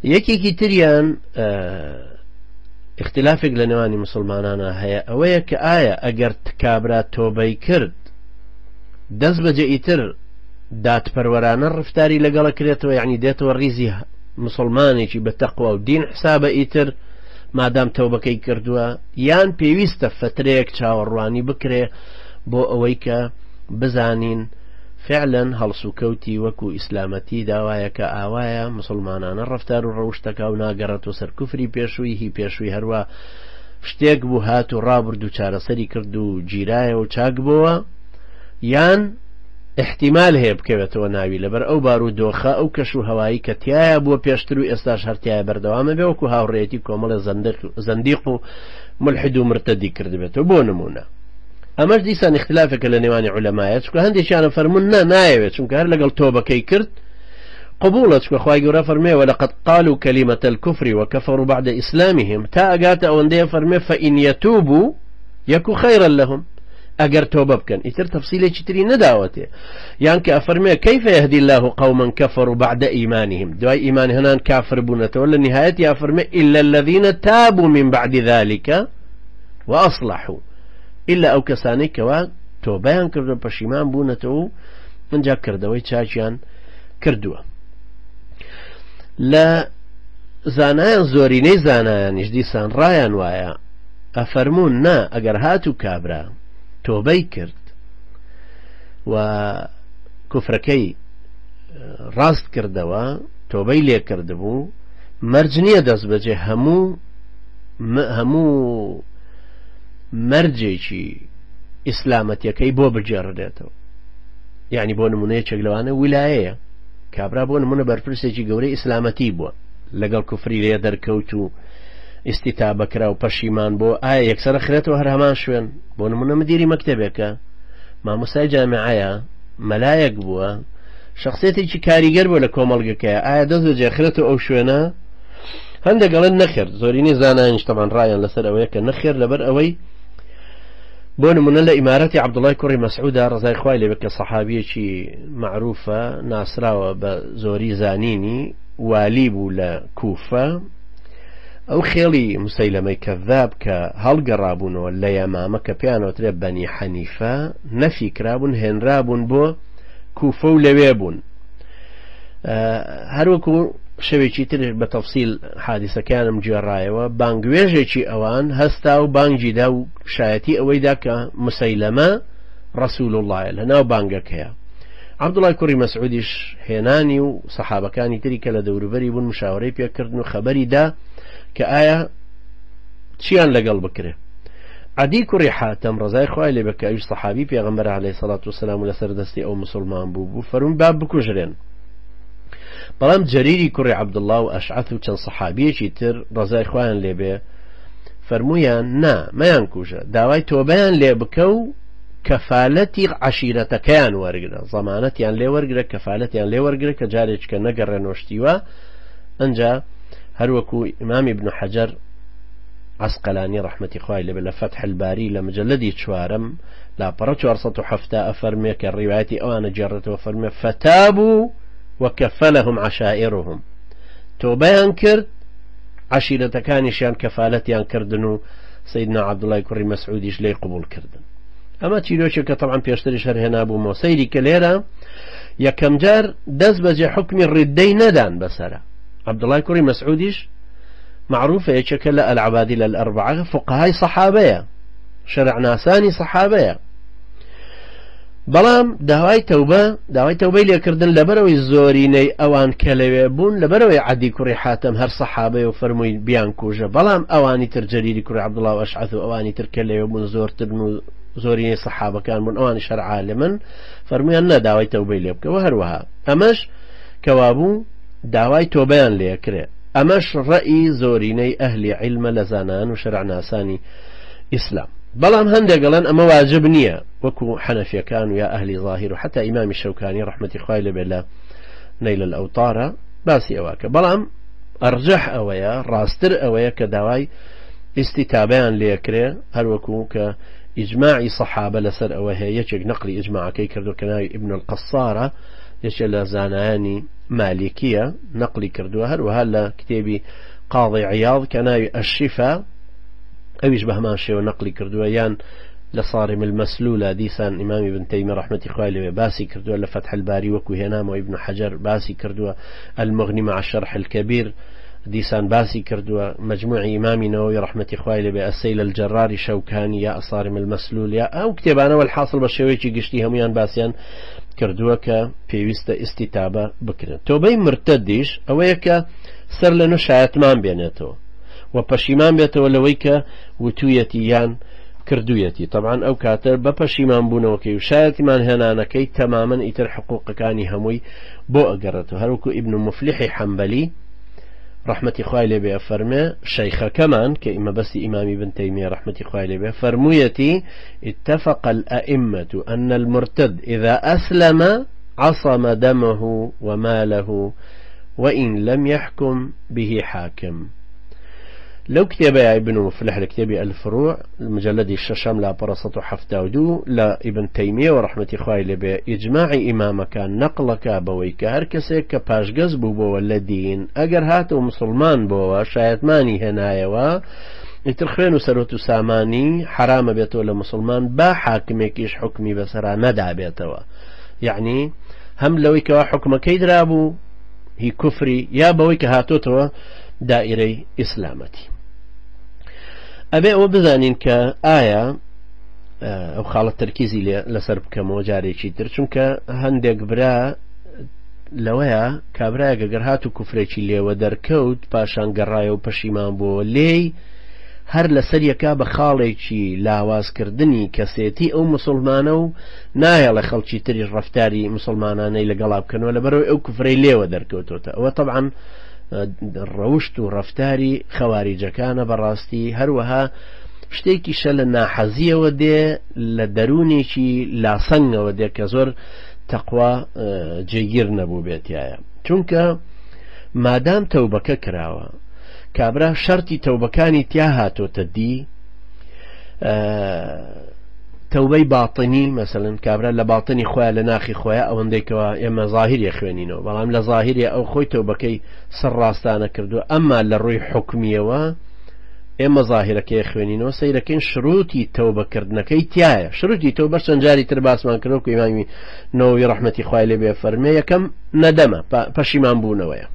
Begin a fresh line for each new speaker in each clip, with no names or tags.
یەکێکی تریان اختلافێک لە نێوانی مسلمانانە هەیە ئەوەیە کە ئایا ئەگەر کابرا تۆبەی کرد دەست بەجێ ئیتر دادپەروەرانە ڕفتاری لەگەڵە کرێتەوە، یعنی دێتەوە ڕیزی مسلمانێکی بە تەقوا و دین حسابە ئیتر مادام تەوبەکەی کردووە، یان پێویستە فترەیەک چاوەڕوانی بکرێ بۆ ئەوەی کە بزانین فعلا هەڵسوکەوتی وەکو ئیسلامەتی داوایە کە ئاوایە مسلمانانە ڕفتار و ڕەوشتەکە و ناگەڕێتەوە سەر کوفری پێشووی هی پێشووی هەروە شتێک بوو هات و ڕابرد و چارەسەری کرد و گیرایە و چاک بووە، یان احتیمال هەیە بکەوێتەوە ناوی لەبەر ئەو بارودۆخە ئەو کەش و هەوایی کە تایە بووە پێشتر و ئێستاش هەرتیایە بەردەوامە بێ وەکو هاوڕێتی کۆمەڵە زەندیق و ملحد و مرتەدی کردبێتەوە بۆ نمونە. ئەمەش دیسان اختلافێکە لە نێوانی عولەمایە، چونکە هەندێکیانە فەرمون نایەوێت چونکە هەر لەگەڵ تۆبەکەی کرد قبولە، چونکە خوای گەورە فەرمێ وەلەقەد قالوا كلمة الكفر وكفروا بعد إسلامهم تا ئەگاتە ئەوەندەیە فەرمێ فإن يتوبوا يكن خيرا لهم، ئەگەر تۆبە بکەن. ئیتر تەفسیلێکی تری نەداوەتێ، یان کە ئەفەرمێ كيف يهدي الله قوما كفروا بعد إيمانهم، دوای ئیمان هەنان کافر بوونەتەوە لە نهایەتی ئەفەرمێ إلا الذين تابوا من بعد ذلك وأصلحوا، إلا ئەو کەسانەی کەوا تۆبەیان کردو پەشیمان بوونەتەوە ئەنجا کردەوەی چاچیان کردووە. لە زانایان زۆرینەی زانایانیش دیسان ڕایان وایە ئەفەرمون نا ئەگەر هاتوو کابرا تۆبەی کرد و کوفرەکەی ڕاست کردەوە تۆبەی لێ کردبوو مەرج نییە دەست بەجێ هەموو مەرجێکی ئیسلامەتیەکەی بۆ بجێڕدێتەوە، یعنی بۆ نمونەیەکێک لەوانە ویلایەیە کابرا بۆ نمونە بەرپرسێکی گەورەی ئیسلامەتی بووە لەگەڵ کوفری لێ دەرکەوت و ئیستیتابەکرا و پەشیمان بۆ ئایا یەکسەرە خرێتەوە هەر هەمان شوێن، بۆ نمونە مدیری مەکتەبێکە مامۆستای جامعەیە مەلایەک بووە شخصێتێکی کاریگەر بووە لە کۆمەڵگەکەیە، ئایا دەست بەجێ خرێتەوە ئەو شوێنە؟ هەندێکڵێن نەخێر، زۆرینەی زانایانیش تەمان ڕایان لەسەر ئەوەیە کە نەخێر، لەبەر ئەوەی بۆ نمونە لە ئیمارەتی عەبدوڵای کوڕی مەسعوودە ڕزای خوای لێبێ کە سەحابیەکی معروفە ناسراوە بە زۆری زانینی والی بوو لە کوفە، ئەو خێڵی مسەیلەمەی کەذاب کە هەڵگەڕابوونەوە لە یەمامە کە پێیانەوترێ بەنی حەنیفە نەفی کرابوون هێنرابوون بۆ کوفە و لەوێ بوون. هەروەکو شەوێکی تر بە تەفسیل حادیسەکانم گوێڕایەوە بانگوێژێکی ئەوان هەستا و بانگیدا و شایەتی ئەوەیدا کە مسەیلەمە ڕەسوول اللهە لە ناو بانگەکەیە. عەبدوڵای کوڕی مەسعودیش هێنانی و سەحابەکانی تری کە لە دەوروبەری بوون مشاوەرەی پێکردن و خەبەری دا کە ئایا چیان لەگەڵ بکرێ. عەدی کوڕی حاتەم ڕزای خوای لێبێ کە ئەویش سەحابی پێغەمبەر عەلەیهی سەڵات وسەلام و لەسەر دەستی ئەو مسلمان بوو فەرمووی با بکوژرێن، بەڵام جەریری کوڕی عەبدوڵڵا و ئەشعەث و چەند سەحابیەکی تر ڕزای خوایان لێبێ فەرموویان نا مەیان کوژە، داوای تۆبەیان لێ بکە و کەفالەتی عەشیرەتەکەیان وەرگرە، زەمانەتیان لێ وەرگرە، کەفالەتیان لێ وەرگرە کە جارێککە نەگەڕێنۆشتیوە. ئەنجا هەروەکو ئیمامی ابن حەجەر عەسقەلانی ڕەحمەتی خوای لێبێ لە فەتح الباری لە مجەلەدی چوارەم لاپەڕە 470 ئەفەرمێ کە ڕیوایەتی ئەوانە جێڕێتەوە فەرمێ فەتابوا وكفلهم عشائرهم، توبيان كرد عشيرتكانيشان كفالتيان كردن سيدنا عبد الله كري مسعوديش لي قبول كردن. اما تشيلوشك طبعا بيشتريش هنا ابو موسيري كليرا يا كم جار دز بجي حكم الردين ندان بسرا عبد الله كري مسعوديش معروفة يشكل العبادلة الأربعة فقهاء صحابية شرع ناساني صحابية، بەڵام داوای تەوبەی لێکردن لەبەرەوەی زۆرینەی ئەوان کە لەوێ بوون لەبەرەوەی عەدی کوڕی حاتەم هەر سەحابەیە و فەرمووی بیان کوژە، بەڵام ئەوانی تر جەریری کوڕی عەبدوڵڵا و ئەشعەث و ئەوانی تر کە لەوێ بوون زۆرتر بوون و زۆرینەی سەحابەکان بوون ئەوانی شەر عالمن فەرموویان نە داوای تەوبەی لێ بکەوە. هەروەها ئەمەش کەوابوو داوای تۆبەیان لێکرێ، ئەمەش ڕەئی زۆرینەی ئەهلی عیلمە لە زانایان و شەرع ناسانی ئیسلام. بەڵام هەندێکڵەن ئەمە واجب نییە وەکو حەنەفیەکان و یا ئەهلی ظاهیر و حتا ئیمامی شەوکانی ڕەحمەتی خوای لێبێ لە نەیل الأوطارە باسی ئەوەکە، بەڵام ئەرجەح ئەوەیە ڕاستتر ئەوەیە کە داوای ئیستیتابەیان لێکرێ، هەروەکو کە ئیجماعی سەحابە لەسەر ئەوە هەیە. یەکێک نەقلی ئیجماعەکەی کردو کە ناوی ئیبن القەسارە یەکێ لە زانایانی مالکیە نەقلی کردووە هەروەها لە کتێبی قاضی عیاض کە ناوی الشفا ئەویش بە هەمان شێوە نەقلی کردووە یان لصارم المسلولة ديسان إمام ابن تيمية رحمة الله باسي كردوا لفتح الباري وكو هنام وابن حجر باسي كردوا المغني مع الشرح الكبير ديسان باسي كردوا مجموع إمام نووي رحمة الله بالسيل الجراري شوكاني يا أصارم المسلول يا أو كتابانا والحاصل بالشويتي قشتي هميان باسيان كردوا كبيوست استتابة بكرن توبي مرتدش أويك سر لنو شايتمان بيناتو وبشيمان بيتو لويك وتويتيان کردویەتی طبعا ئەو کاتە بە پەشیمان بوونەوەکەی و شایەتیمان هێنانەکەی تەمامەن ئیتر حقوقەکانی هەمووی بۆ ئەگەڕێتەوە هەروەکو ئیبن مفلیحی حەمبەلی ڕەحمەتی خوای لێ بێ فەرمێ شەیخەکەمان کە ئیمە بەستی ئیمامی ابن تەیمیە ڕەحمەتی خوای لێ بێ فەرموویەتی اتفق الأئمة أن المرتد إذا أسلم عصم دمه وماله وإن لم يحكم به حاكم. لو كتب ابن مفلح لكتابي الفروع المجلد الششام لا برصة حفتاودو لا ابن تيمية ورحمة خوالي بإجماع إمام كان نقلك بويك هركسك كباشقز بو والدين أجر هاتو مسلمان بوا شايتماني هنايا و يترخين سروتو ساماني حرام بيتو لمسلمان با حاكميكيش حكمي بسرا ندع بيتو يعني هم لويك وحكم كيدرابو هي كفري يا بويك هاتوتو دائري إسلامتي أبي وبذانين كآية أو خالة تركيزي لسرب كموجاري شيتر چونك هندق برا لويا كابرا قرهاتو كفريشي لي ودركوت باشان قرايو بشيمان بو لي هر لسريكا بخاليشي لاواز كردني كسيتي أو مسلمانو نايا لخلشي تري رفتاري مسلماناني لقلاب كانوا لبرو أو كفري لي ودركوتوتا وطبعا ڕەوشت و ڕەفتاری خەواریجەکانە بەڕاستی هەروەها شتێکی شە لە ناحەزیەوە دێ لە دەرونێکی لاسەنگەوە دێ کە زۆر تەقوا جێگیر نەبوو بێتایە چونکە مادام تەوبەکە کراوە کابرا شەرتی تەوبەکانی تیا هاتۆتە دی تەوبەی باطنی مثلا کابرا لە باطنی خۆیان لە ناخی خۆیان ئەوەندەیکەوە ئێمە ظاهریە خوێنینەوە بەڵام لە ظاهریە ئەو خۆی تەوبەکەی سەر ڕاستانە کردووە ئەمما لە ڕووی حکمیەوە ئێمە ظاهرەکەی خوێنینەوە سەیرەکەین شروتی تەوبەکردنەکەی تایە شروتی تەوبە چەند جاری تر باسمان کردەوە کە ئیمامی نەوەوی ڕەحمەتی خوای لێ بێ فەرمێ یەکەم نەدەمە پەشیمان بوونەوەیە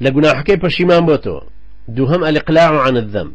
لە گوناحەکەی پەشیمان بۆتەوە دووهەم الإقلاع عن الذنب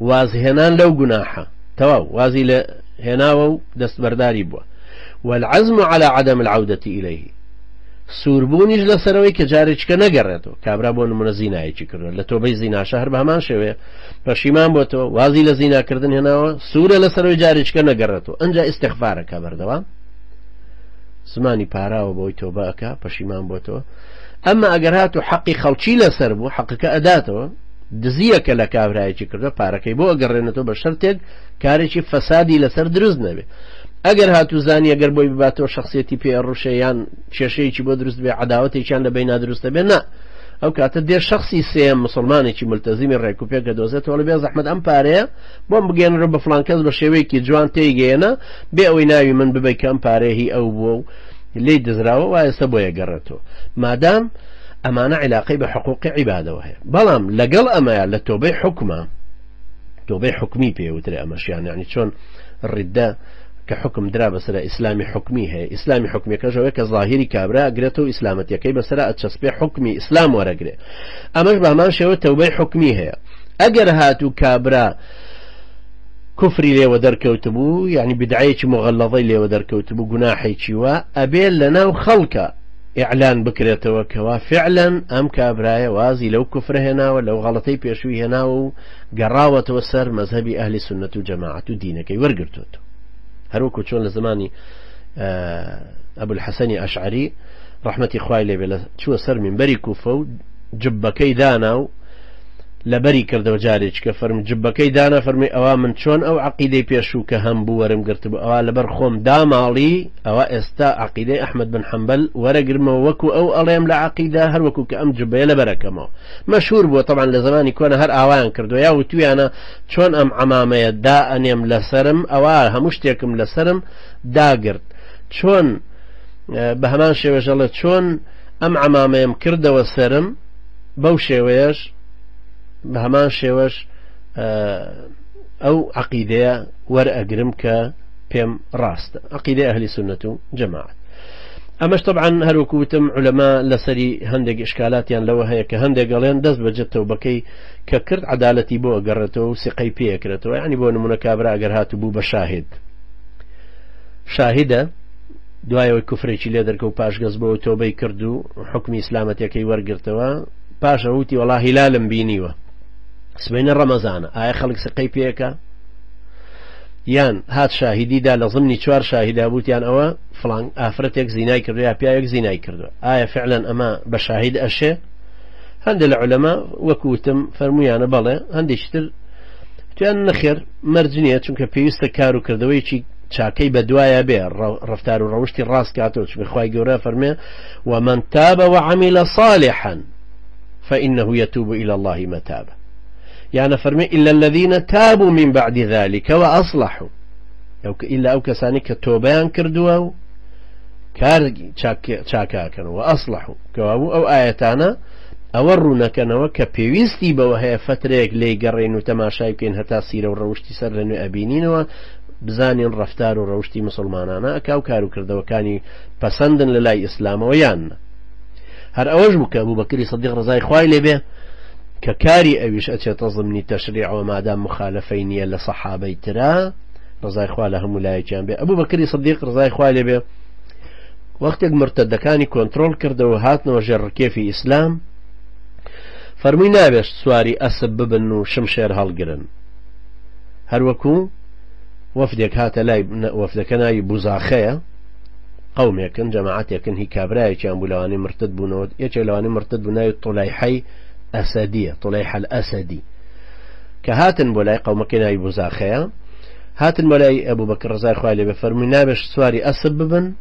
وازهێنان لەو گوناحە تەواو وازی لە هێناوە و دەستبەرداری بووە والعزم على عدم العودة إليه سوربونیش لەسەرەوەی کە جارێککە نەگەڕێتەوە کابرا بۆ نمونە زینایەکی کردووە لە تۆبەی زینا شەهر بە هەمان شێوەیە پەشیمان بۆتەوە وازی لە زیناکردن هێناوە سوورە لەسەرەوەی جارێککە نەگەڕێتەوە ئەنجا ئیستیغفارەکە بەردەوام زمانی پاراوە بۆی تۆبە ئەکا پەشیمان بۆتەوە ئەمما ئەگەر هاتو حەقی خەڵکی لەسەر بوو حەقەکە ئەداتەوە دزیەکە لە کابرایەکی کردو پارەکەی بۆ ئەگەڕێنێتەوە بە شەرتێک کارێکی فەسادی لەسەر دروست نەبێ ئەگەر هاتو زانی ئەگەر بۆی بباتەوە شخصیەتی پێ ڕوشە یان کێشەیەکی بۆ دروست بێ عەداوەتێکیان لە بەینا دروستە بێ نا ئەو کاتە دێ شخصی سێم مسلمانێکی ملتەزیمی ڕێکوپێک دۆزێتەوە لە بێ زەحمەت ئەم پارەیە بۆم بگەێنڕە بە فڵان کەس بە شێوەیەکی جوان تێیگەێنە بێ ئەوەی ناوی من ببەی کە ئەم پارەیە هی ئەو بووە و لێی دزراوە وایە ئێستا بۆ یەگەڕێتەوە مادام ئەمانە علاقەی بە حقوقی عیبادەوە هەیە بەڵام لەگەڵ ئەمەیە لە تۆبەی حکمە تۆبەی حکمی پێوترێ ئەمەشیان یعنی چۆن ڕیدە کە حکم درا بەسەر ئیسلامی حکمی هەیە ئیسلامی حکمیەکەژەوەی کە ظاهری کابرا ئەگرێتەوە ئیسلامەتیەکەی بەسەر ئەچەسپێ حکمی ئیسلام وەرەگرێ ئەمەش بە هەمان شێوە تەوبەی حکمی هەیە ئەگەر هاتوو کابرا كفري لي ودركوت بو يعني بدعيك مغلظي لي ودركوت بو جناحي وا أبين لنا وخلك إعلان بكرته وكوا فعلا أم كابرايا وازي لو كفر هنا ولو غلطي بيشوي هنا وقراوة وسر مذهبي أهل السنة وجماعة دينك ورقرتوت هروكو شون لزماني أبو الحسن أشعري رحمة إخوائي لي بلا شو سر من بري كوفو جبكي داناو لبري كردو جاريج كفرم جبكي دانا فرمي أوا من شون أو عقيدة بيشو كهم بو ورم قرتبو أوا لبر خوم دامالي أوا استا عقيدة أحمد بن حنبل ورقرم وكو أو أليم لعقيدة هر وكو كأم جبه لبركمو مشهور بو طبعا لزمان يكون هر آوان كردو يا وتوي أنا شون أم عمامي دا أنيم لسرم أوا همشتيكم لسرم دا قرت شون بە هەمان شێوەژەڵێت چۆن ئەم عەمامەیەم کردەوە سەرم بەو شێوەیەش بە هەمان شێوەش ئەو عەقیدەیە وەرئەگرم کە پێم ڕاستە عەقیدەی ئەهلی سوننەت و جەماعەت. ئەمەش طبعا هەروەکو وتم عولەما لەسەری هەندێک ئشکالاتیان لەوە هەیە کە هەندێک گەڵێن دەست بەجێ تەوبەکەی کە کرد عەدالەتی بۆ ئەگەڕێتەوە و سقەی پێەکرێتەوە، یعنی بۆ نمونە کابرا ئەگەر هاتو بوو بە شاهدە دوایەوەی کوفرێکی لێ دەرکە و پاش گەز بۆ تۆبەی کرد و حکمی ئیسلامەتەکەی وەرگرتەوە، پاشە وتی وەڵا هیلالم بینیوە سبەینە ڕەمەزانە، ئایا خەڵک سقەی پێەکە؟ یان هات شاهدیدا لە ضمنی 4 شاهدا بوتیان ئەوە فڵان ئافرەتێک زینای کردو یا پیاوێک زینای کردو، ئایا فعلا ئەمە بە شاهد ئەشێ؟ هەندێک لە عولەما وەکوتم فەرمویانە بەڵێ، هەندێکی تر تویان نەخێر مەرج نییە، چونکە پێویستە کار و کردەوەیکی چاکەی بە دوایە بێ ڕفتار و ڕەوشتی ڕاست کاتەوە، چونکە خوای گەورە فەرمێ ومن تاب وعمل صالحا فإنه يتوب إلى الله متابا، يعني فرمي إلا الذين تابوا من بعد ذلك وأصلحوا، إلا أو كساني كتوبان كردوا كار شاكاكن وأصلحوا كوابو أو آياتانا أورونا كانوا كبيويستي بوهي فتريك لي قرين وتماشايكين هتا سيرا وروشتي سر لنو أبينين وبزانين رفتار وروشتي مسلمانانا أكاو كارو كردوا كاني پسندن للاي إسلام ويان هر أوجبك أبو بكر صديق رضاي خواي لبه ككاري أويش أتشت ضمني تشريع وما دام مخالفين لصحابي ترى رضاي خوالهم ولا يجان به أبو بكر صديق رضاي خوالي به وقت مرتد كاني كنترول كرده وهاتنا وجر كيفي إسلام فرمي نابش سواري أسبب أنه شمشير هالقرن هروكو وفدك هات لاي وفدك ناي بوزاخية قوم يكن جماعات يكن هي كابراي كان بولواني مرتد بنود يجلواني مرتد بناي طليحي أسدية طليحة الأسدي كهاتن بولاي قوم كناي بوزاخية هاتن بولاي أبو بكر رضاي خوالي بفرمي نابش سواري أسببا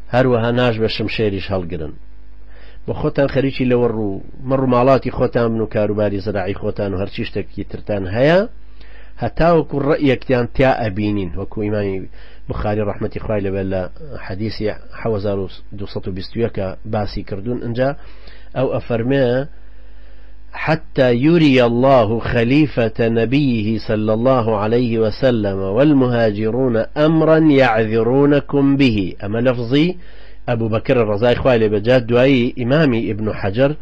هروها ناش بشمشيريش هالقرن بخوتان خريجي لورو مرو مالاتي خوتان منو كاروباري زراعي خوتان وهرشيشتك ترتان هيا هتا وكو رأيك تيان تيا أبينين وكو إمامي بخاري رحمة خوالي بلا حديثي حوزارو 220 باسي كردون انجا أو أفرمي حتى يري الله خليفة نبيه صلى الله عليه وسلم والمهاجرون أمرا يعذرونكم به. أما لفظي أبو بكر الرضاي خوالي بجاد دعي إمامي ابن حجر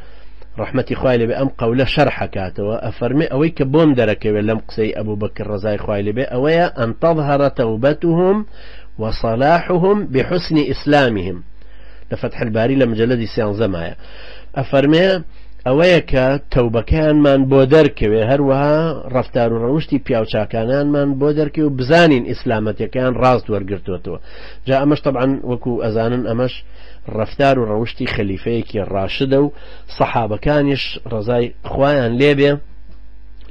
رحمة خوالي بأم قول شرح كاتو أفرمي أويك بوم درك ولم قسي أبو بكر الرضاي خوالي بأويا أن تظهر توبتهم وصلاحهم بحسن إسلامهم لفتح الباري لمجلد سيان زمايا أفرمي ئەوەیە کە تەوبەکانمان بۆ دەرکەوێ هەروەها ڕەفتار و ڕەوشتی پیاوچاکانانمان بۆ دەرکەوێ و بزانین ئیسلامەتیەکان ڕاست وەرگرتووەتەوە. جا ئەمەش طبعا وەکو ئەزانن ئەمەش ڕەفتار و ڕەوشتی خەلیفەیەکی ڕاشدە و سەحابەکانیش ڕەزای خوایان لێبێ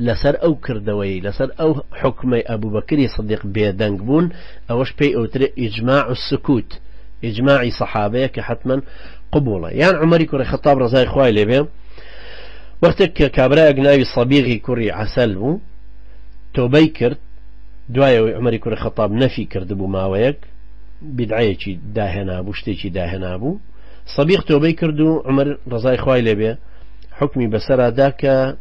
لەسەر ئەو کردەوەی لەسەر ئەو حکمەی ئەبوو بەکری سەدیق بێدەنگ بوون ئەوەش پێی ئەوترێ ئیجماع السکوت ئیجماعی سەحابەیە کە حتمەن قبوڵە. یان عومەری کوڕی خەتاب ڕەزای خوای لێبێ وقتك كابراء ناوي صبيغي كوري عسل بو توبي كرد دوايا عمري كوري خطاب نفي كرد بو ماويك بدعية داهنا بو شتيكي داهنا بو صبيغ توبي كردو عمر رضاي خواي لبي حكمي بسرا داكا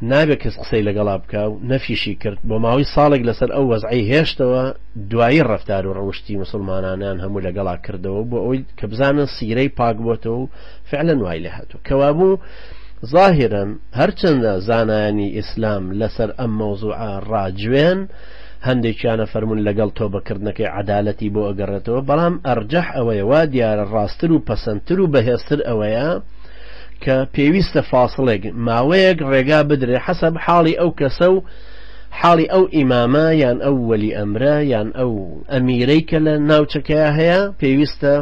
نابك قسەی لەگەڵا بکە و نەفیشی کرد بۆ ماوەی ساڵێک لەسەر ئەو وەزعی هێشتەوە دوایی ڕەفتار و ڕەوشتی مسلمانانیان هەموو لەگەڵا کردەوە بۆ ئەوەی کە بزانن سیرەی پاک بۆتەوە و فعلا وای لێ هاتووە کەوابوو ظاهرا هەرچەندە زانایانی ئیسلام لەسەر ئەم مەوزوعە ڕاجوێن هەندێکیانە فەرمون لەگەڵ تۆبەکردنەکەی عەدالەتی بۆ ئەگەڕێتەوە بەڵام ئەرجەح ئەوەیە وا دیارە ڕاستتر و پەسەندتر و بەهێزتر ئەوەیە کە پێویستە فاصلێک ماوەیەک ڕێگا بدرێ حەسەب حاڵی ئەو کەسە و حاڵی ئەو ئیمامە یان ئەو وەلی ئەمرە یان ئەو ئەمیرەی کە لە ناوچەکەیە هەیە پێویستە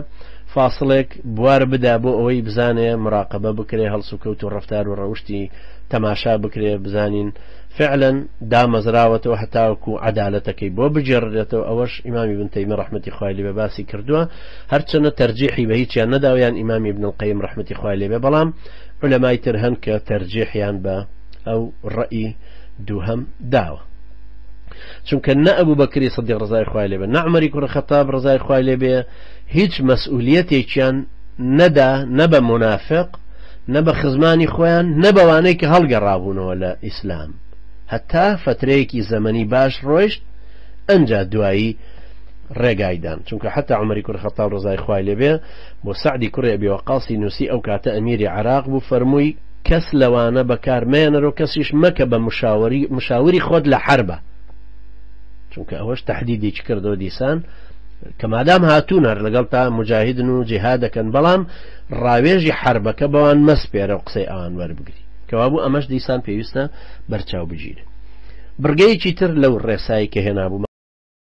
فاصلێک بوار بدا بۆ ئەوەی بزانێ مراقبە بکرێ هەڵس و کەوت و ڕەفتار و ڕەوشتی تەماشا بکرێ بزانین فعلا دامەزراوەتەوە هەتاوەکو عەدالەتەکەی بۆ بجێڕێتەوە ئەوەش ئیمامی ابن تەیمیە ڕەحمەتی خوای لێ بێ باسی کردووە هەرچەنە تەرجیحی بە هیچیان نەداویان ئیمامی ابن القەیم ڕەحمەتی خوای لێ بێ بەڵام عولەمای تر هەن کە تەرجیحیان بە ئەو ڕەئی دووهەم داوە چونکە نە ئەبوو بەکری سەدیق ڕزای خوای لێبێ نە عومەری کوڕی خەتاب ڕزای خوای لێبێ هیچ مەسئولیەتێکیان نەدا نە بە منافق نە بە خزمانی خۆیان نە بەوانەی کە هەڵگەڕابوونەوە لە ئیسلام هەتا فترەیەکی زەمەنی باش ڕۆیشت ئەنجا دوایی ڕێگایدان چونکە حتا عومەری کوڕی خەتاب ڕزای خوای لێبێ بۆ سەعدی کوڕی ئەبی وەقاسی نووسی ئەو کاتە ئەمیری عێراق بوو فەرمووی کەس لەوانە بەکارمێنەرەوە کەسیش مەکە بە مشاوری خۆت لە حربە چونکە ئەوەش تەحدیدێکی کردەوە دیسان کە مادام هاتوونە لەگەڵ تا مجاهدن و جیهاد دەکەن بەڵام ڕاوێژی حربەکە بەوان مەسپێرە و قسەی ئەوان وەربگری کەوا بوو ئەمەش دیسان پێویستە بەرچاو بگیرێت بڕگەیەکی تر لەو ڕێسایی کە هێنابوو